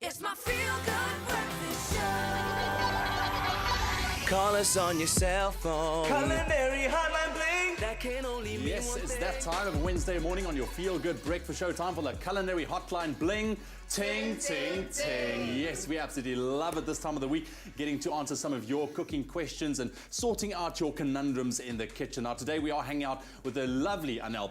It's my feel-good breakfast show. Call us on your cell phone. Culinary Hotline bling. That can only mean Yes, one it's thing. that time of Wednesday morning on your Feel Good Breakfast Show. Time for the Culinary Hotline bling. Ting, ting, ting. Yes, we absolutely love it this time of the week, getting to answer some of your cooking questions and sorting out your conundrums in the kitchen. Now, today we are hanging out with the lovely Anel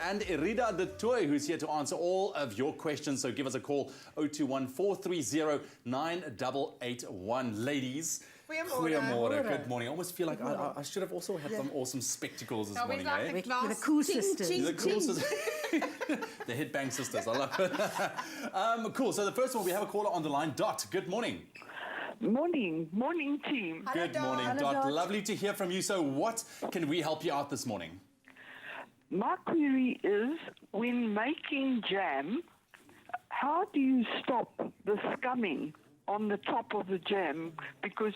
and Arrieda de Toy, who's here to answer all of your questions. So give us a call, 021 430 9881. Ladies, goeiemorgen. Good morning. I almost feel like I should have also had some awesome spectacles this morning, eh? We're the cool sisters. The cool sisters. The headbang sisters. I love it. Cool. So the first one, we have a caller on the line. Dot, good morning. Morning team. Good morning, Hello, Dot. Dot. Lovely to hear from you. So what can we help you out this morning? My query is, when making jam, how do you stop the scumming on the top of the jam? Because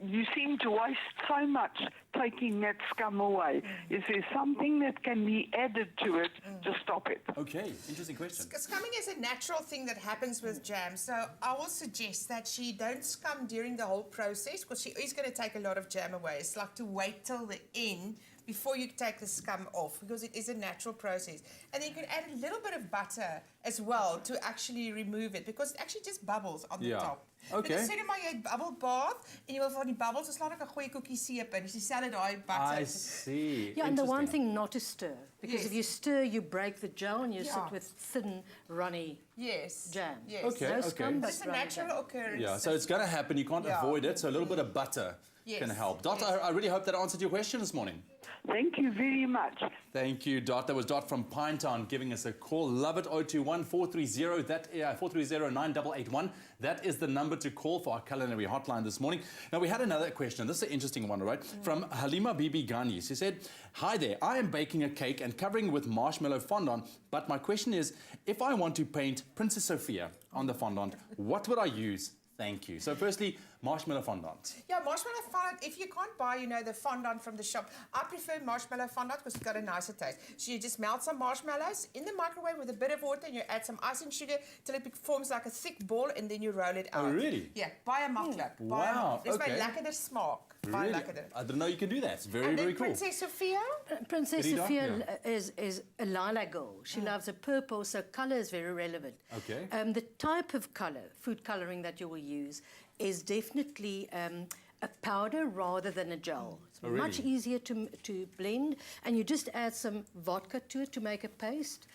you seem to waste so much taking that scum away. Is there something that can be added to it to stop it? Okay, interesting question. Scumming is a natural thing that happens with jam, so I will suggest that she don't scum during the whole process, because she is going to take a lot of jam away. It's like to wait till the end before you take the scum off, because it is a natural process. And then you can add a little bit of butter as well to actually remove it, because it actually just bubbles on the top. Okay. Because sê net maar jy het bubble bath en jy wil van die bubbles, so slaat ek 'n goeie koekie seep in. Dis dieselfde daai butter. I see. Yeah, and the one Interesting. thing not to stir, because Yes. if you stir, you break the gel and you Yeah. sit with thin, runny Yes. jam. Yes. Okay, No okay. scum, but It's a runny natural jam. occurrence. Yeah, so it's going to happen. You can't Yeah. avoid it. So a little bit of butter Yes. can help. Dot, Yes. I really hope that answered your question this morning. Thank you very much. Thank you, Dot. That was Dot from Pinetown giving us a call. Love it, 021 430 9881. That is the number to call for our culinary hotline this morning. Now, we had another question. This is an interesting one, all right? From Halima Bibi Ghani. She said, hi there. I am baking a cake and covering with marshmallow fondant, but my question is, if I want to paint Princess Sophia on the fondant, what would I use? Thank you. So firstly, marshmallow fondant. Yeah, marshmallow fondant, if you can't buy, the fondant from the shop, I prefer marshmallow fondant because it's got a nicer taste. So you just melt some marshmallows in the microwave with a bit of water and you add some ice and sugar till it forms like a thick ball and then you roll it out. Oh, really? Yeah, baie maklik. Wow, Dis my okay. lekkerder smaak. Baie Really? lekkerder. I didn't know you can do that. It's very, And very then cool. Princess Sophia? Princess Rita? Sophia is a lilac girl. She loves a purple, so colour is very relevant. Okay. The type of colour, food colouring that you will use, is definitely a powder rather than a gel. It's Oh, really? much easier to blend, and you just add some vodka to it to make a paste.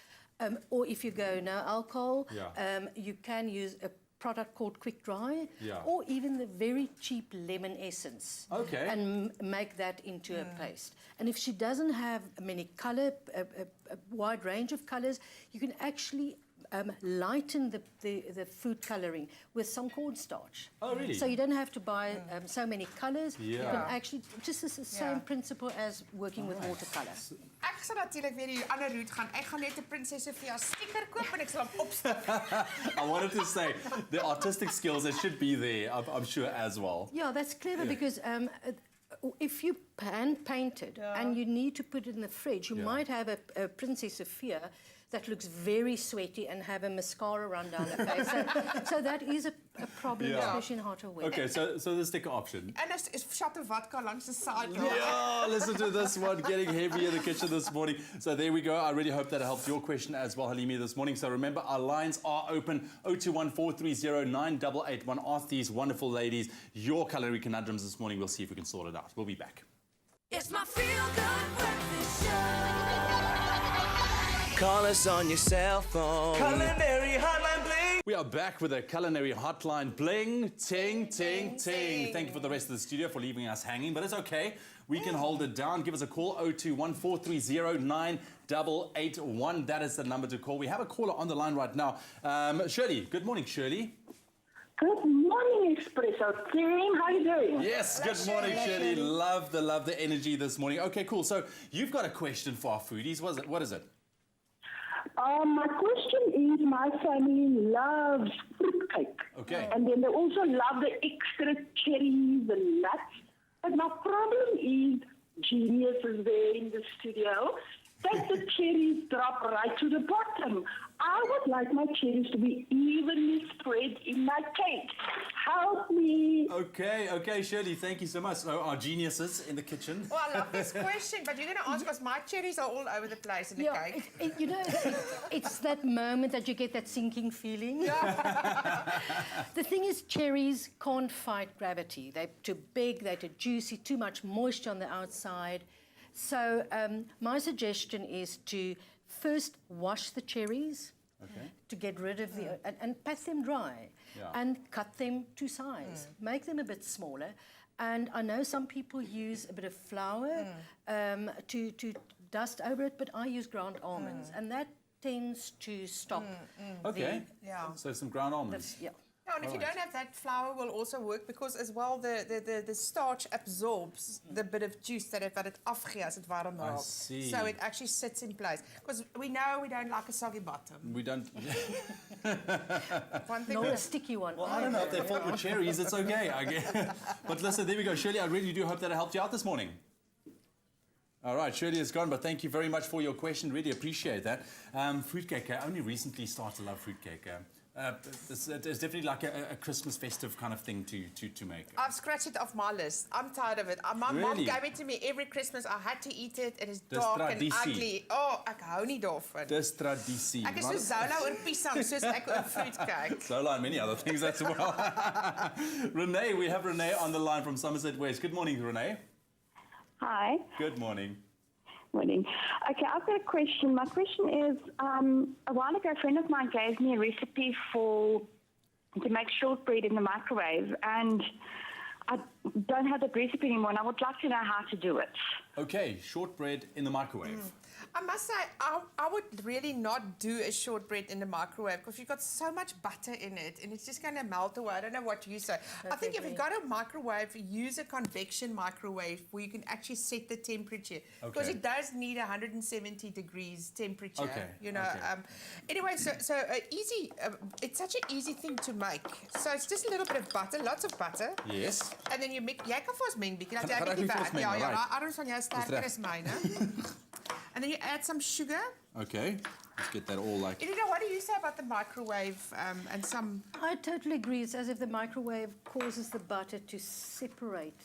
Or if you go no alcohol, Yeah. you can use a product called Quick Dry, Yeah. or even the very cheap lemon essence. Okay. And make that into a paste. And if she doesn't have many colour, a wide range of colours, you can actually lighten the food colouring with some cornstarch. Oh, really? So you don't have to buy so many colours. You Yeah. can actually, just the same Yeah. principle as working with watercolour. Ek sal natuurlik weer die ander route gaan. Ek gaan net 'n Princess Sophia sticker koop en ek sal hom opstik. I wanted to say, the artistic skills, it should be there, I'm sure, as well. Yeah, that's clever because if you hand paint it and you need to put it in the fridge, you might have a Princess Sophia that looks very sweaty and have a mascara run down the face. So that is a problem, Yeah. especially in hotter weather. Okay, so the sticker option. En is shot of vodka langs die side. Yeah, listen to this one getting heavy in the kitchen this morning. So there we go. I really hope that helped your question as well, Halimi, this morning. So remember, our lines are open, 021 430 9881. Ask these wonderful ladies your culinary conundrums this morning. We'll see if we can sort it out. We'll be back. It's my feel-good breakfast show. Call us on your cell phone. Culinary Hotline bling. We are back with a culinary hotline bling. Ting, ting, ting. Thank you for the rest of the studio for leaving us hanging, but it's okay. We can hold it down. Give us a call, 021 430 9881. That is the number to call. We have a caller on the line right now. Shirley. Good morning, Shirley. Good morning, Expresso team. How you doing? Yes, good morning, Shirley. Love the energy this morning. Okay, cool. So you've got a question for our foodies. What is it? My question is, my family loves fruitcake. Okay. And then they also love the extra cherries and nuts. But my problem is, Genius is there in the studio, that the cherries drop right to the bottom. I would like my cherries to be evenly spread in my cake. Help me. Okay, Shirley, thank you so much. So our geniuses in the kitchen. Well, I love this question, but you're going to answer because my cherries are all over the place in the cake. It's that moment that you get that sinking feeling. The thing is, cherries can't fight gravity. They're too big, they're too juicy, too much moisture on the outside. So my suggestion is to first wash the cherries to get rid of the... and pat them dry and cut them to size. Make them a bit smaller. And I know some people use a bit of flour to dust over it, but I use ground almonds, and that tends to stop So some ground almonds. No, and if you don't have that, flour will also work because as well the starch absorbs the bit of juice that it afgee as it warm raak. see. So it actually sits in place. Because we know we don't like a soggy bottom. We don't... One thing Not a sticky one. Well, I don't know if they fought with cherries, it's okay, I guess. But listen, there we go. Shirley, I really do hope that it helped you out this morning. All right, Shirley is gone, but thank you very much for your question. Really appreciate that. Fruitcake, I only recently started to love fruitcake. It's definitely like a Christmas festive kind of thing to make. I've scratched it off my list. I'm tired of it. My mom gave it to me every Christmas. I had to eat it. It is dark and ugly. Oh, ek hou nie daarvan. Dis tradisie. Ek is so Zola oor pisang, soos ek oor fruitcake. Zola and many other things as well. Renee, we have Renee on the line from Somerset West. Good morning, Renee. Hi. Good morning. Morning. Okay, I've got a question. My question is, a while ago, a friend of mine gave me a recipe to make shortbread in the microwave, and I don't have the recipe anymore, and I would like to know how to do it. Okay, shortbread in the microwave. I must say, I would really not do a shortbread in the microwave because you've got so much butter in it and it's just going to melt away. I don't know what you say. I think if you've got a microwave, use a convection microwave where you can actually set the temperature because it does need 170 degrees temperature. Okay. You know. Anyway, so easy. It's such an easy thing to make. So it's just a little bit of butter, lots of butter. Yes. And then you mix. Jy kan vars meng bietjie dat jy Gaan ek bietjie nie vars werk. meng, Ja, right. maar arms van jou sterker as myne. And then you add some sugar. Okay, let's get that all like... You know, what do you say about the microwave and some... I totally agree. It's as if the microwave causes the butter to separate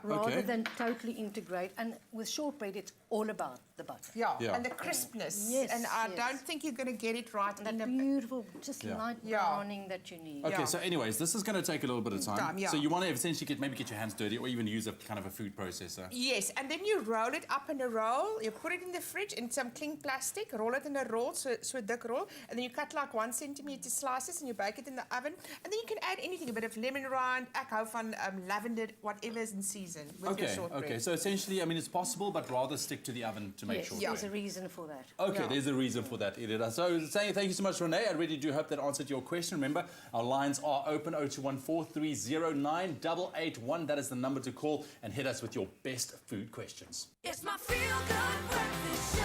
rather than totally integrate. And with shortbread, it's all about the butter. Yeah, and the crispness. Yes, and I don't think you're going to get it right. That beautiful, just light browning that you need. Okay, so anyways, this is going to take a little bit of time. Yeah. So you want to essentially maybe get your hands dirty or even use a kind of a food processor. Yes, and then you roll it up in a roll. You put it in the fridge in some cling plastic, roll it in a roll, so a thick roll, and then you cut like 1 centimeter slices and you bake it in the oven. And then you can add anything, a bit of lemon rind, ek hou van lavender, whatever is in season with your shortbread. Okay, so essentially, I mean, it's possible, but rather stick to the oven to make sure. There's a reason for that. Okay, there's a reason for that, Arrieda. So saying thank you so much, Renee. I really do hope that answered your question. Remember, our lines are open, 0214309881. That is the number to call and hit us with your best food questions. It's my feel-good breakfast show.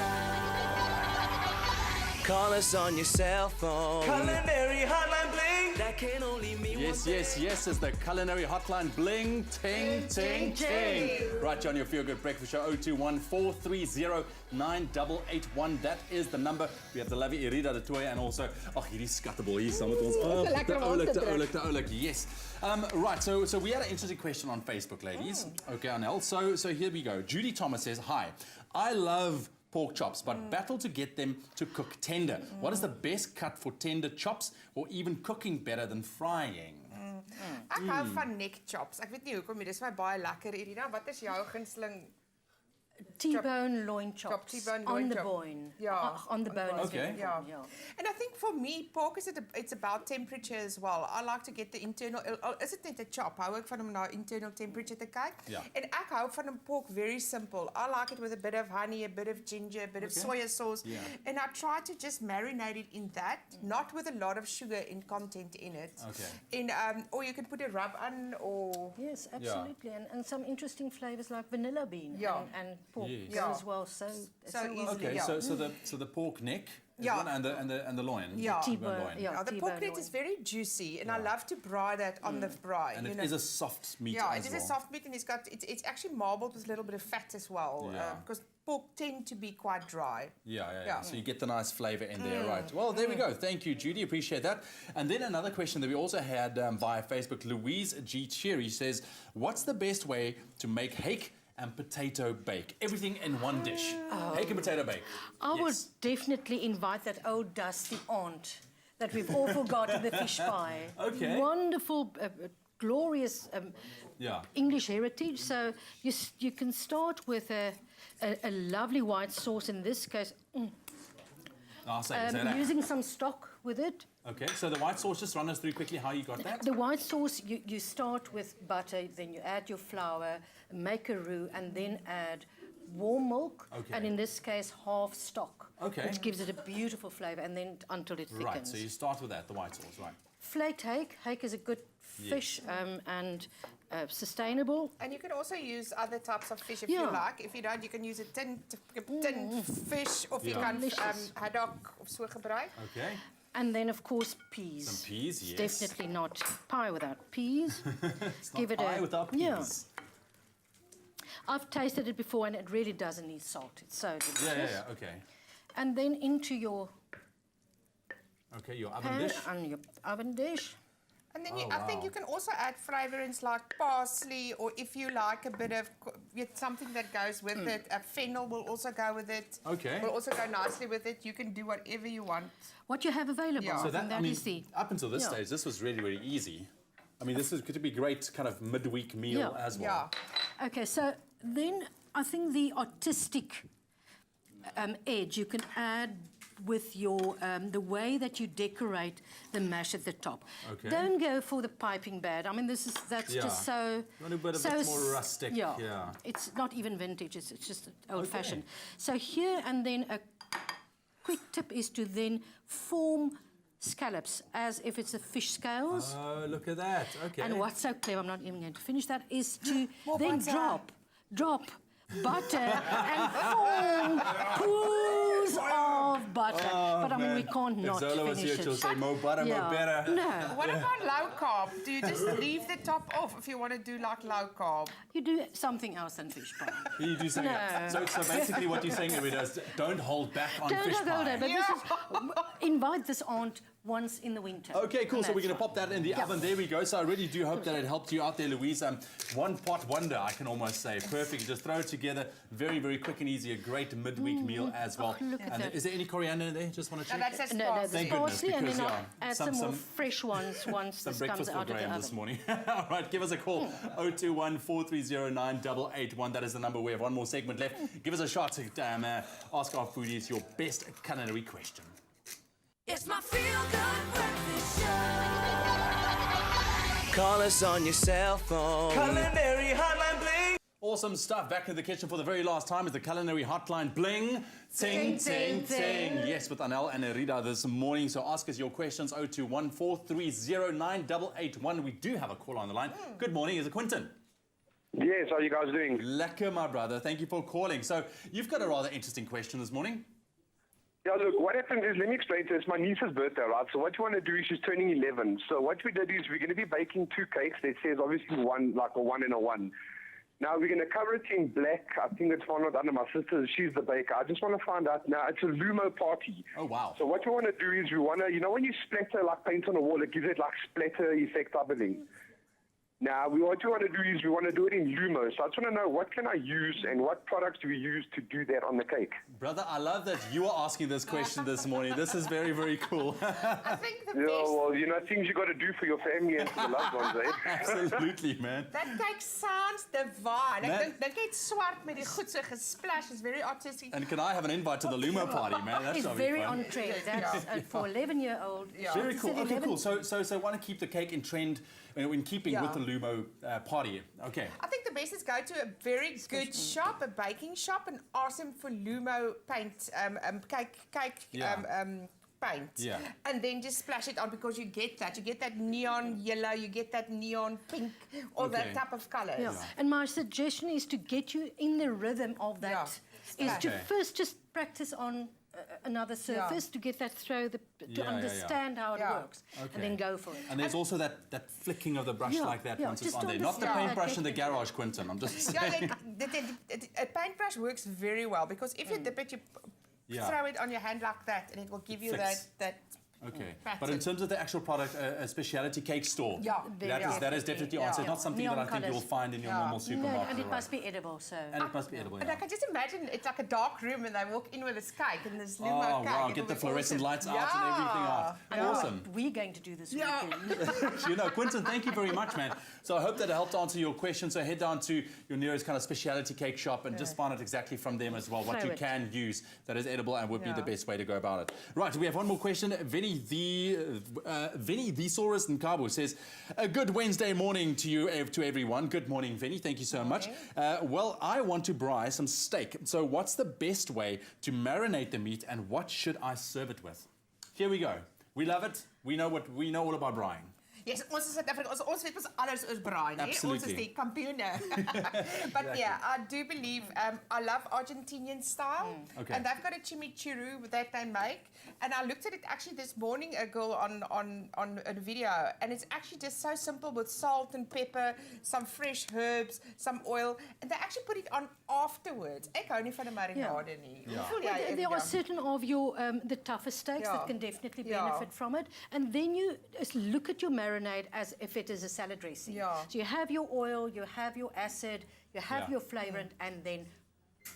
Call us on your cell phone. Culinary Hotline Bling. That can only mean one thing. Yes, it's the Culinary Hotline Bling, ting, ting, ting. Right, John, your Feel Good Breakfast Show, 0214309881. That is the number. We have the lovely Arrieda de Toy and also, hierdie skattebol hier saam met ons. De oulik, yes. Right, so we had an interesting question on Facebook, ladies. Okay, Anel. So here we go. Judy Thomas says, hi, I love pork chops, but battle to get them to cook tender. What is the best cut for tender chops or even cooking better than frying? Ek hou van neck chops. Ek weet nie hoekom nie, dis my baie lekker Irina. Wat is jou gunsteling? T-bone loin chops. T-bone on loin the chop. bone. Yeah. On the bone. Okay. Yeah. And I think for me, pork it's about temperature as well. I like to get the internal. Is it net 'n chop? Hou ek van om na internal temperature te kyk. Yeah. En ek hou van 'n pork very simple. I like it with a bit of honey, a bit of ginger, a bit of soya sauce. Yeah. And I try to just marinate it in that, not with a lot of sugar in content in it. Okay. And or you can put a rub on or Yes, absolutely. And some interesting flavors like vanilla bean Yeah. and pork Yes. goes well so easily. well. Okay, Yeah. so the pork neck is Yeah. one and the loin. Yeah. T-bone loin. Yeah. The T-bone pork meat loin. is very juicy, and I love to braai that on the braai. And you it know. is a soft meat Yeah, as it is well. a soft meat, and it's actually marbled with a little bit of fat as well. Yeah. Because pork tend to be quite dry. Yeah. So you get the nice flavour in there, right? Well, there we go. Thank you, Judy. Appreciate that. And then another question that we also had via Facebook. Louise G. Cherry says, what's the best way to make hake and potato bake? Everything in one dish. Hake and potato bake. I would definitely invite that old dusty aunt that we've all forgotten, the fish pie. Okay. Wonderful, glorious Yeah. English heritage. So you can start with a lovely white sauce. In this case, I'll say that. using some stock with it. Okay, so the white sauce, just run us through quickly how you got that. The white sauce, you start with butter, then you add your flour, make a roux, and then add warm milk, Okay. and in this case, half stock, Okay. which gives it a beautiful flavour, and then until it thickens. Right, so you start with that, the white sauce, right. Flaked hake. Hake is a good fish and sustainable. And you can also use other types of fish if you Yeah. like. If you don't, you can use a tin fish, of you Yeah. can Delicious. haddock of so gebruik. Okay. And then, of course, peas. Some peas, It's yes. definitely not pie without peas. It's not pie without peas. Yeah. I've tasted it before, and it really doesn't need salt. It's so delicious. Yeah, okay. And then into your Okay, your oven pan dish. and your oven dish. And then Oh, I think wow. you can also add flavourings like parsley, or if you like a bit of something that goes with it, fennel will also go with it. Okay. Will also go nicely with it. You can do whatever you want. What you have available. Yeah. So I think that, I that mean, is the... up until this Yeah. stage, this was really, really easy. I mean, this could be great kind of midweek meal Yeah. as well. Yeah. Okay, so then I think the artistic edge you can add with your the way that you decorate the mash at the top. Okay. Don't go for the piping bad. I mean, that's Yeah. just so. Want a bit of so it more rustic, yeah. It's not even vintage. It's just old-fashioned. So here and then a quick tip is to then form scallops as if it's a fish scales. Oh, look at that. Okay. And what's so clever, I'm not even going to finish that, is to then butter. drop butter and form pools of butter. But I mean, we can't not If Zola was finish here, she'll it. say, more butter, more better. No, What about low carb? Do you just leave the top off if you want to do like low carb? you do something else than fish pie. You do something No. else. So basically what you're saying, Arrieda, is don't hold back on Don't fish go pie. there, but this is, invite this aunt once in the winter. Okay, cool. And So we're that's going to pop that in the Yeah. oven. There we go. So I really do hope that it helped you out there, Louise. One pot wonder, I can almost say. Perfect. Just throw it together. Very, very quick and easy. A great midweek meal as well. Oh, look at And that. is there any coriander in there? Just want to No, check. that's just No, parsley. there's Thank goodness, parsley, and because, then I'll yeah, add some- some more some- fresh ones once Some this comes breakfast for out of the Graham oven. this morning. All right, give us a call. 021 430 9881. That is the number. We have one more segment left. Give us a shot to ask our foodies your best culinary question. It's my feel-good breakfast show. Call us on your cell phone. Culinary Hotline Bling. Awesome stuff. Back in the kitchen for the very last time is the Culinary Hotline Bling. Ting, ting, ting. Yes, with Anel and Arrieda this morning. So ask us your questions. 021 430 9881. We do have a call on the line. Good morning. Is it Quinton? Yes, how are you guys doing? Lekker, my brother. Thank you for calling. So you've got a rather interesting question this morning. Yeah, look, what happened is, let me explain to you, it's my niece's birthday, right? So what you want to do is she's turning 11. So what we did is we're going to be baking 2 cakes that says obviously one, like a 1 and a 1. Now we're going to cover it in black. I think it's one under my sister. She's the baker. I just want to find out now. It's a Lumo party. Oh, wow. So what we want to do is we want to, you know, when you splatter like paint on a wall, it gives it like splatter effect type of thing. Now, what we want to do is we want to do it in Lumo. So I just want to know, what can I use and what products do we use to do that on the cake? Brother, I love that you are asking this question this morning. This is very, very cool. I think the Yeah, best. well, you know, things you got to do for your family and for the loved ones, eh? Absolutely, man. That cake sounds divine. Man. Ek dink dit het swart met die goed so gesplash. It's very artistic. And can I have an invite to the Lumo party, man? That It's shall be very fun. on trend. That's for 11-year-old. Yeah. Very It's cool. an Okay, 11 cool. So want to keep the cake in trend, in keeping Yeah. with the Lumo party. Okay. I think the best is go to a very good shop, a baking shop, and ask them for Lumo paint, cake Yeah. paint. Yeah. And then just splash it on because you get that. You get that neon yellow, you get that neon pink, all Okay. that type of colours. Yeah. And my suggestion is to get you in the rhythm of that. Is to Okay. first just practice on another surface to get that to understand how it works, and then go for it. And there's also that flicking of the brush like that once it's just on there. Not the understand paintbrush in the that garage, Quentin. I'm just Yeah, saying. a paintbrush works very well because if you dip it, you throw it on your hand like that, and it will give you Flicks. that. Okay, pattern. but in terms of the actual product, a specialty cake store, Yeah, that is definitely answered. Not something that I Neon think you'll colours. find in your normal No, supermarket. and it right? must be edible, so... And it must be edible. And I can just imagine it's like a dark room, and they walk in with this cake and this limo Oh, cake. wow, It'll get the be fluorescent awesome. lights out and everything out. I know Awesome. what we're going to do this weekend. You know, Quentin, thank you very much, man. So I hope that helped answer your question. So head down to your nearest kind of specialty cake shop and just find out exactly from them as well what you can use that is edible and would be the best way to go about it. Right, we have one more question. Vinny the Saurus and Cabo says, a good Wednesday morning to you, to everyone. Good morning, Vinny. Thank you so much. Well, I want to braai some steak. So what's the best way to marinate the meat and what should I serve it with? Here we go. We love it. We know all about braaiing. Yes, ons is Suid-Afrika, ons weet mos alles is braai, né? Ons Absolutely. is die kampioene. But yeah, I do believe, I love Argentinian style. Okay. And they've got a chimichurri that they make. And I looked at it actually this morning, a girl on a video, and it's actually just so simple with salt and pepper, some fresh herbs, some oil, and they actually put it on afterwards. Ek hou nie van 'n marinade nie. There are certain of your the tougher steaks that can definitely benefit from it, and then you look at your marinade as if it is a salad dressing. So you have your oil, you have your acid, you have your flavorant, and then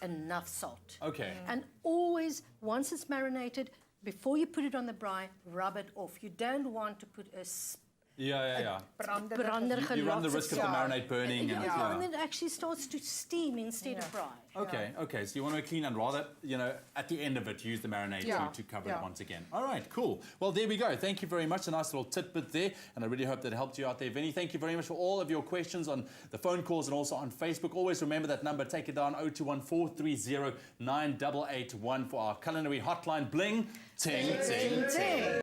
enough salt. Okay. And always, once it's marinated, before you put it on the braai, rub it off. You don't want to put a branderige You run the risk of the marinade burning. and it actually starts to steam instead of braai. Okay, so you want to clean and rather, at the end of it, use the marinade to cover it once again. All right, cool. Well, there we go. Thank you very much. A nice little tidbit there, and I really hope that helped you out there. Vinny, thank you very much for all of your questions on the phone calls and also on Facebook. Always remember that number, take it down, 0214309881 for our culinary hotline. Bling, ting, ting, ting.